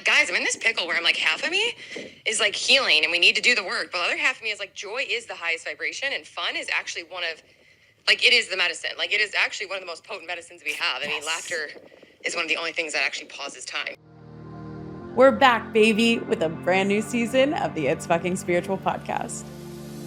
Guys, I'm in this pickle where I'm like, half of me is like healing and we need to do the work, but the other half of me is like, joy is the highest vibration and fun is actually one of, like, it is the medicine. Like, it is actually one of the most potent medicines we have. I mean, laughter is one of the only things that actually pauses time. We're back, baby, with a brand new season of the It's Fucking Spiritual podcast.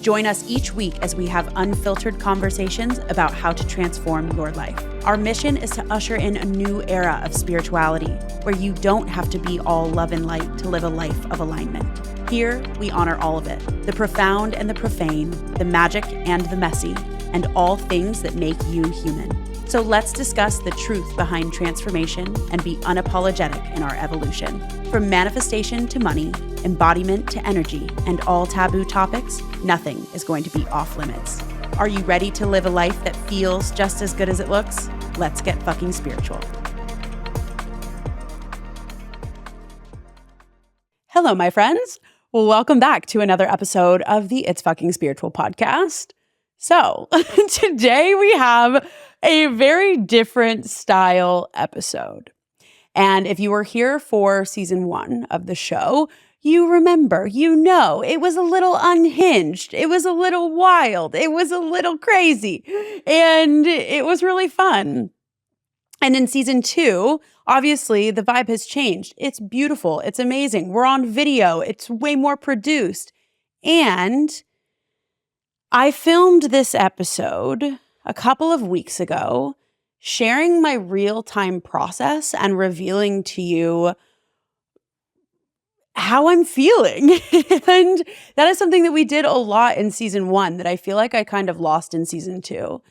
Join us each week as we have unfiltered conversations about how to transform your life. Our mission is to usher in a new era of spirituality where you don't have to be all love and light to live a life of alignment. Here, we honor all of it, the profound and the profane, the magic and the messy, and all things that make you human. So let's discuss the truth behind transformation and be unapologetic in our evolution. From manifestation to money, embodiment to energy, and all taboo topics, nothing is going to be off limits. Are you ready to live a life that feels just as good as it looks? Let's get fucking spiritual. Hello, my friends. Well, welcome back to another episode of the It's Fucking Spiritual podcast. So today we have a very different style episode. And if you were here for season 1 of the show, you remember, you know, it was a little unhinged. It was a little wild. It was a little crazy. And it was really fun. And in season 2, obviously the vibe has changed. It's beautiful. It's amazing. We're on video. It's way more produced. And I filmed this episode a couple of weeks ago, sharing my real-time process and revealing to you how I'm feeling. And that is something that we did a lot in season 1 that I feel like I kind of lost in season 2.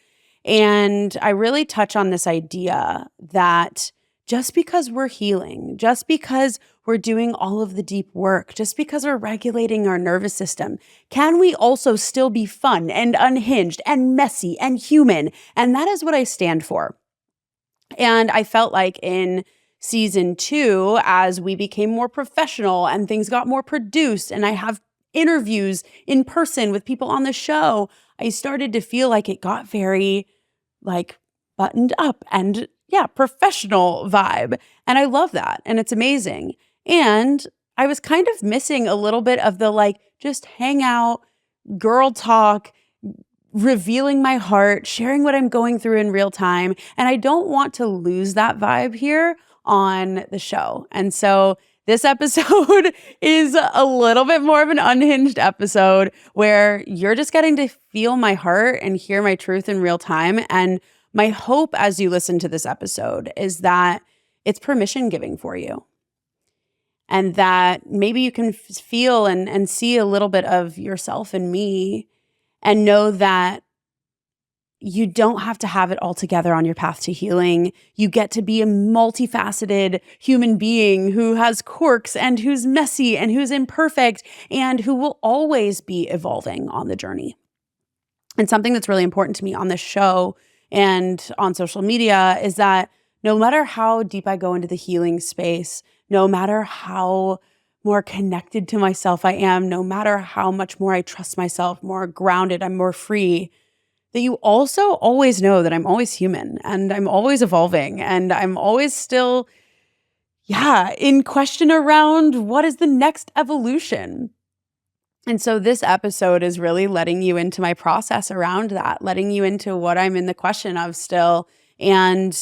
And I really touch on this idea that just because we're healing, just because we're doing all of the deep work, just because we're regulating our nervous system, can we also still be fun and unhinged and messy and human? And that is what I stand for. And I felt like in season 2, as we became more professional and things got more produced, and I have interviews in person with people on the show, I started to feel like it got very like buttoned up and professional vibe. And I love that. And it's amazing. And I was kind of missing a little bit of the like, just hang out, girl talk, revealing my heart, sharing what I'm going through in real time. And I don't want to lose that vibe here on the show. And so this episode is a little bit more of an unhinged episode where you're just getting to feel my heart and hear my truth in real time. And my hope as you listen to this episode is that it's permission giving for you. And that maybe you can feel and see a little bit of yourself in me and know that you don't have to have it all together on your path to healing. You get to be a multifaceted human being who has quirks and who's messy and who's imperfect and who will always be evolving on the journey. And something that's really important to me on this show and on social media is that no matter how deep I go into the healing space, no matter how more connected to myself I am, no matter how much more I trust myself, more grounded, I'm more free, that you also always know that I'm always human and I'm always evolving and I'm always still, in question around what is the next evolution. And so this episode is really letting you into my process around that, letting you into what I'm in the question of still. And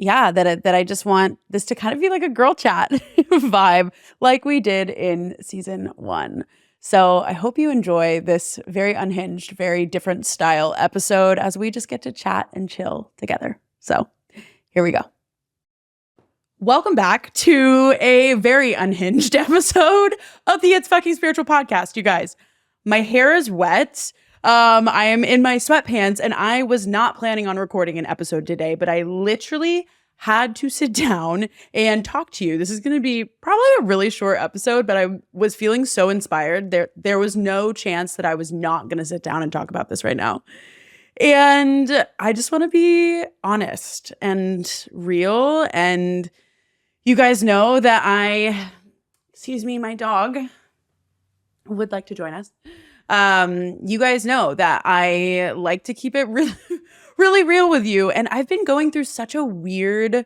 that I just want this to kind of be like a girl chat vibe like we did in season 1. So I hope you enjoy this very unhinged, very different style episode as we just get to chat and chill together. So here we go. Welcome back to a very unhinged episode of the It's Fucking Spiritual podcast, you guys. My hair is wet. I am in my sweatpants and I was not planning on recording an episode today, but I literally had to sit down and talk to you. This is going to be probably a really short episode, but I was feeling so inspired. There was no chance that I was not going to sit down and talk about this right now. And I just want to be honest and real. And you guys know that my dog would like to join us. You guys know that I like to keep it really, really real with you. And I've been going through such a weird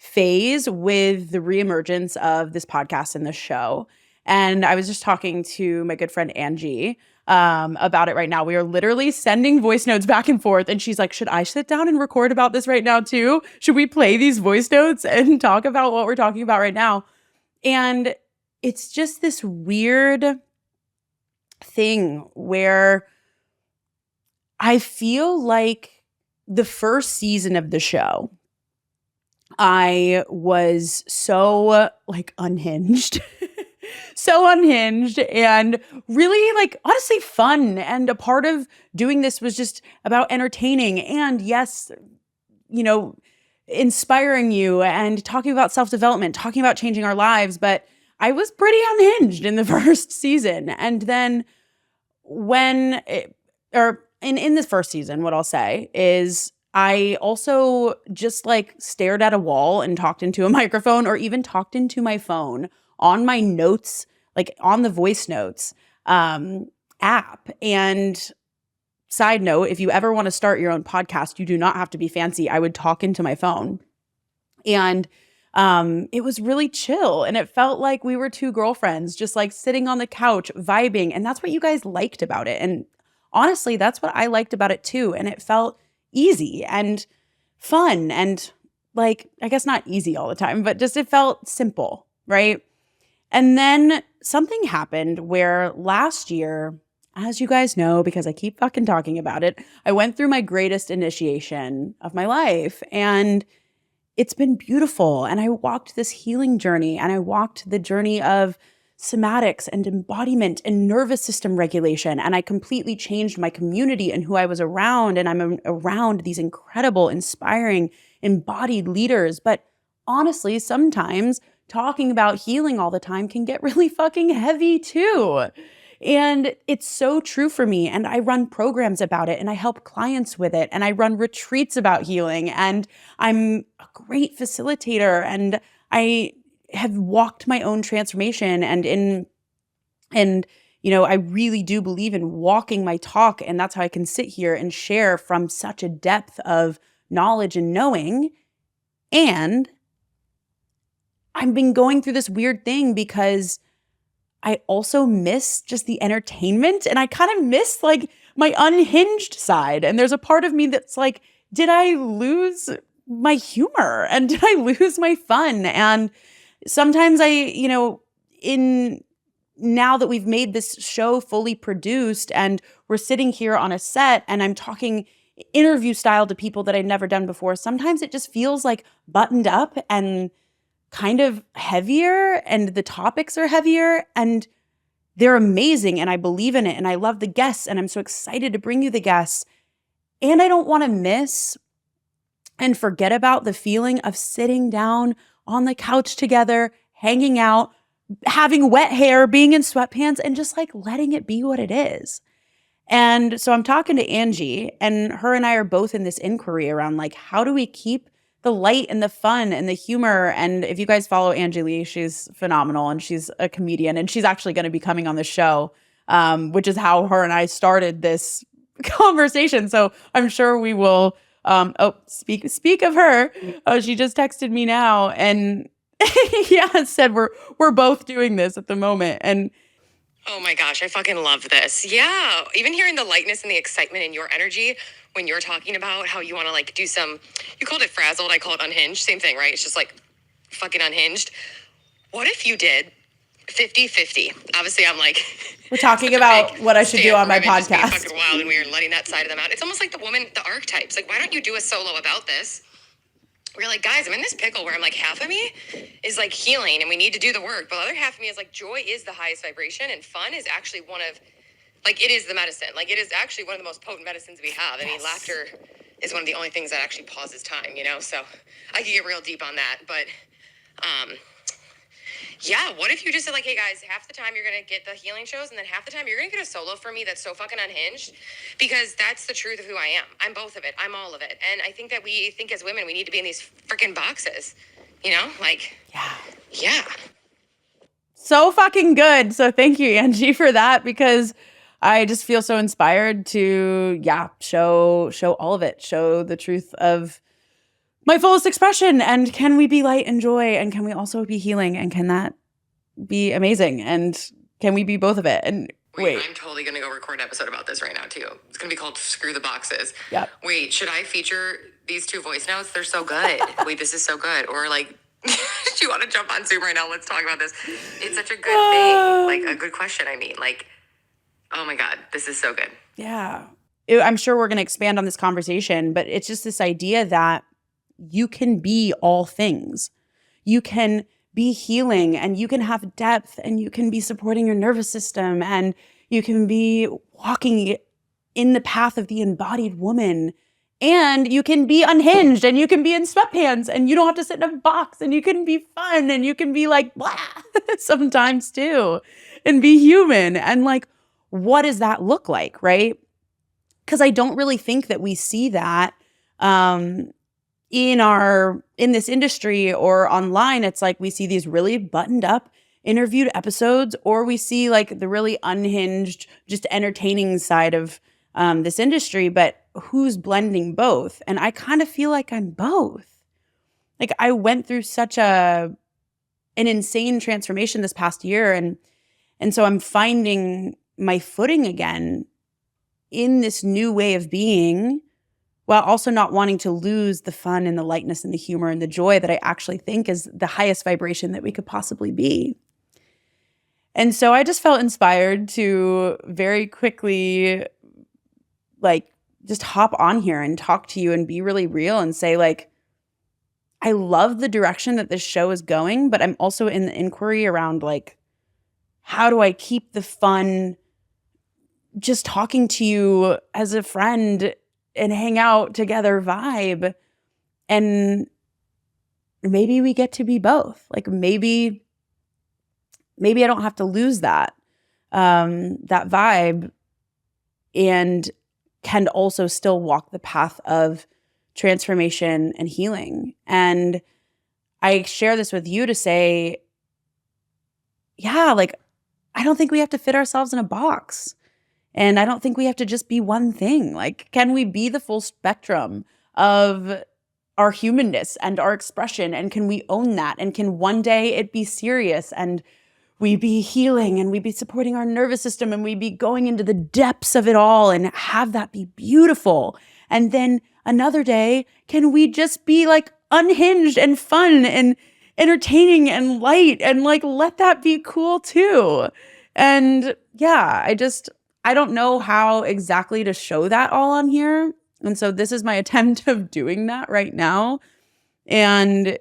phase with the reemergence of this podcast and this show. And I was just talking to my good friend Angie about it right now. We are literally sending voice notes back and forth. And she's like, should I sit down and record about this right now too? Should we play these voice notes and talk about what we're talking about right now? And it's just this weird thing where I feel like the first season of the show, I was so like unhinged, so unhinged and really like honestly fun. And a part of doing this was just about entertaining and yes, you know, inspiring you and talking about self-development, talking about changing our lives. But I was pretty unhinged in the first season. And then in this first season, what I'll say is I also just like stared at a wall and talked into a microphone or even talked into my phone on my notes, like on the voice notes app. And side note, if you ever want to start your own podcast, you do not have to be fancy. I would talk into my phone. And it was really chill. And it felt like we were two girlfriends just like sitting on the couch, vibing. And that's what you guys liked about it. And honestly, that's what I liked about it too. And it felt easy and fun and like, I guess not easy all the time, but just it felt simple, right? And then something happened where last year, as you guys know, because I keep fucking talking about it, I went through my greatest initiation of my life. And it's been beautiful. And I walked this healing journey and I walked the journey of somatics and embodiment and nervous system regulation. And I completely changed my community and who I was around. And I'm around these incredible, inspiring, embodied leaders. But honestly, sometimes talking about healing all the time can get really fucking heavy too. And it's so true for me. And I run programs about it and I help clients with it. And I run retreats about healing. And I'm a great facilitator. And I have walked my own transformation and I really do believe in walking my talk. And that's how I can sit here and share from such a depth of knowledge and knowing. And I've been going through this weird thing because I also miss just the entertainment and I kind of miss like my unhinged side. And there's a part of me that's like, did I lose my humor and did I lose my fun? And sometimes now that we've made this show fully produced and we're sitting here on a set and I'm talking interview style to people that I've never done before, sometimes it just feels like buttoned up and kind of heavier and the topics are heavier and they're amazing and I believe in it and I love the guests and I'm so excited to bring you the guests. And I don't want to miss and forget about the feeling of sitting down on the couch together, hanging out, having wet hair, being in sweatpants and just like letting it be what it is. And so I'm talking to Angie and her and I are both in this inquiry around like, how do we keep the light and the fun and the humor? And if you guys follow Angie Lee, she's phenomenal and she's a comedian and she's actually going to be coming on the show, which is how her and I started this conversation. So I'm sure we will, speak of her. She just texted me now and said we're both doing this at the moment. And oh my gosh, I fucking love this. Yeah. Even hearing the lightness and the excitement in your energy when you're talking about how you want to like do some, you called it frazzled, I call it unhinged. Same thing, right? It's just like fucking unhinged. What if you did 50-50? Obviously, I'm like, we're talking about what I should do on my podcast. Just fucking wild and weird, letting that side of them out. It's almost like the archetypes. Like, why don't you do a solo about this? We're like, guys, I'm in this pickle where I'm like, half of me is like healing and we need to do the work. But the other half of me is like, joy is the highest vibration and fun is actually one of, like, it is the medicine. Like, it is actually one of the most potent medicines we have. I mean, laughter is one of the only things that actually pauses time, So I could get real deep on that. But, yeah, what if you just said like, hey guys, half the time you're going to get the healing shows and then half the time you're going to get a solo for me that's so fucking unhinged because that's the truth of who I am. I'm both of it. I'm all of it. And I think that we think as women, we need to be in these freaking boxes, like, yeah. So fucking good. So thank you, Angie, for that because I just feel so inspired to, show all of it, show the truth of my fullest expression? And can we be light and joy? And can we also be healing? And can that be amazing? And can we be both of it? And wait. I'm totally going to go record an episode about this right now, too. It's going to be called Screw the Boxes. Yep. Wait, should I feature these 2 voice notes? They're so good. Wait, this is so good. Or like, do you want to jump on Zoom right now? Let's talk about this. It's such a good thing. Like, a good question, I mean. Like, oh my God, this is so good. Yeah. I'm sure we're going to expand on this conversation, but it's just this idea that you can be all things. You can be healing, and you can have depth, and you can be supporting your nervous system, and you can be walking in the path of the embodied woman, and you can be unhinged, and you can be in sweatpants, and you don't have to sit in a box, and you can be fun, and you can be like, blah, sometimes too, and be human. And like, what does that look like, right? Because I don't really think that we see that in this industry or online. It's like we see these really buttoned up interviewed episodes, or we see like the really unhinged, just entertaining side of this industry, but who's blending both? And I kind of feel like I'm both. Like, I went through such an insane transformation this past year, and so I'm finding my footing again in this new way of being, while also not wanting to lose the fun and the lightness and the humor and the joy that I actually think is the highest vibration that we could possibly be. And so I just felt inspired to very quickly, like, just hop on here and talk to you and be really real and say, like, I love the direction that this show is going, but I'm also in the inquiry around, like, how do I keep the fun, just talking to you as a friend and hang out together vibe. And maybe we get to be both. Like, maybe I don't have to lose that vibe, and can also still walk the path of transformation and healing. And I share this with you to say, yeah, like, I don't think we have to fit ourselves in a box. And I don't think we have to just be one thing. Like, can we be the full spectrum of our humanness and our expression? And can we own that? And can one day it be serious, and we be healing, and we be supporting our nervous system, and we be going into the depths of it all and have that be beautiful? And then another day, can we just be like unhinged and fun and entertaining and light, and like let that be cool too? And yeah, I don't know how exactly to show that all on here. And so this is my attempt of doing that right now, and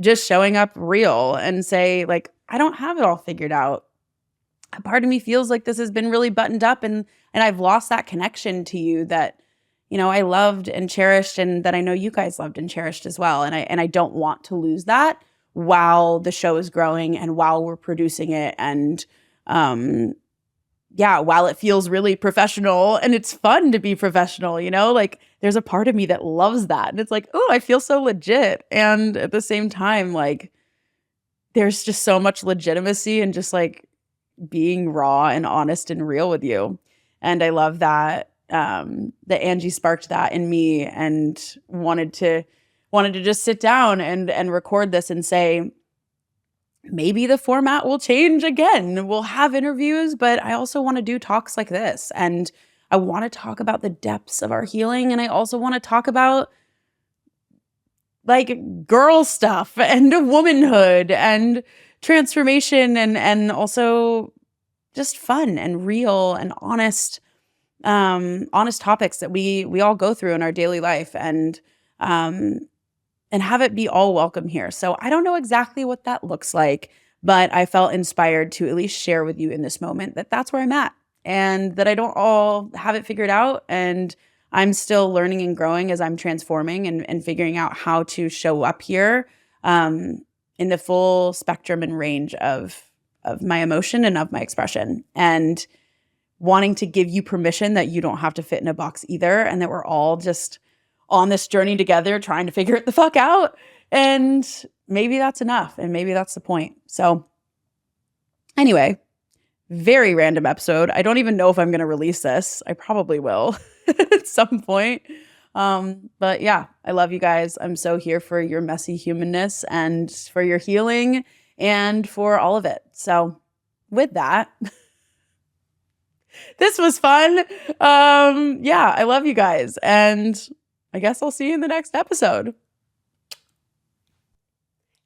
just showing up real and say, like, I don't have it all figured out. A part of me feels like this has been really buttoned up, and I've lost that connection to you that, you know, I loved and cherished, and that I know you guys loved and cherished as well. And I don't want to lose that while the show is growing and while we're producing it. And yeah, while it feels really professional and it's fun to be professional, you know, like, there's a part of me that loves that. And it's like, oh, I feel so legit. And at the same time, like, there's just so much legitimacy and just like being raw and honest and real with you. And I love that, that Angie sparked that in me and wanted to just sit down and record this and say, maybe the format will change again. We'll have interviews, but I also want to do talks like this. And I want to talk about the depths of our healing. And I also want to talk about like girl stuff and womanhood and transformation, and also just fun and real and honest topics that we all go through in our daily life, and have it be all welcome here. So I don't know exactly what that looks like, but I felt inspired to at least share with you in this moment that that's where I'm at, and that I don't all have it figured out, and I'm still learning and growing as I'm transforming and figuring out how to show up here in the full spectrum and range of my emotion and of my expression, and wanting to give you permission that you don't have to fit in a box either, and that we're all just on this journey together trying to figure it the fuck out. And maybe that's enough, and maybe that's the point. So anyway, very random episode. I don't even know if I'm going to release this. I probably will at some point. But yeah, I love you guys. I'm so here for your messy humanness and for your healing and for all of it. So with that, this was fun. Yeah, I love you guys. And I guess I'll see you in the next episode.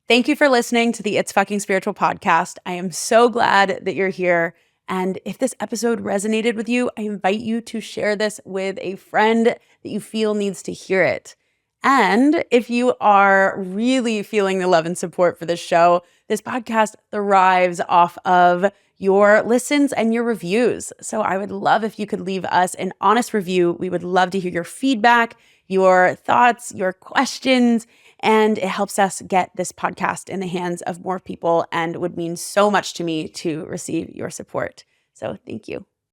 Thank you for listening to the It's Fucking Spiritual podcast. I am so glad that you're here. And if this episode resonated with you, I invite you to share this with a friend that you feel needs to hear it. And if you are really feeling the love and support for this show, this podcast thrives off of your listens and your reviews. So I would love if you could leave us an honest review. We would love to hear your feedback, your thoughts, your questions, and it helps us get this podcast in the hands of more people and would mean so much to me to receive your support. So thank you.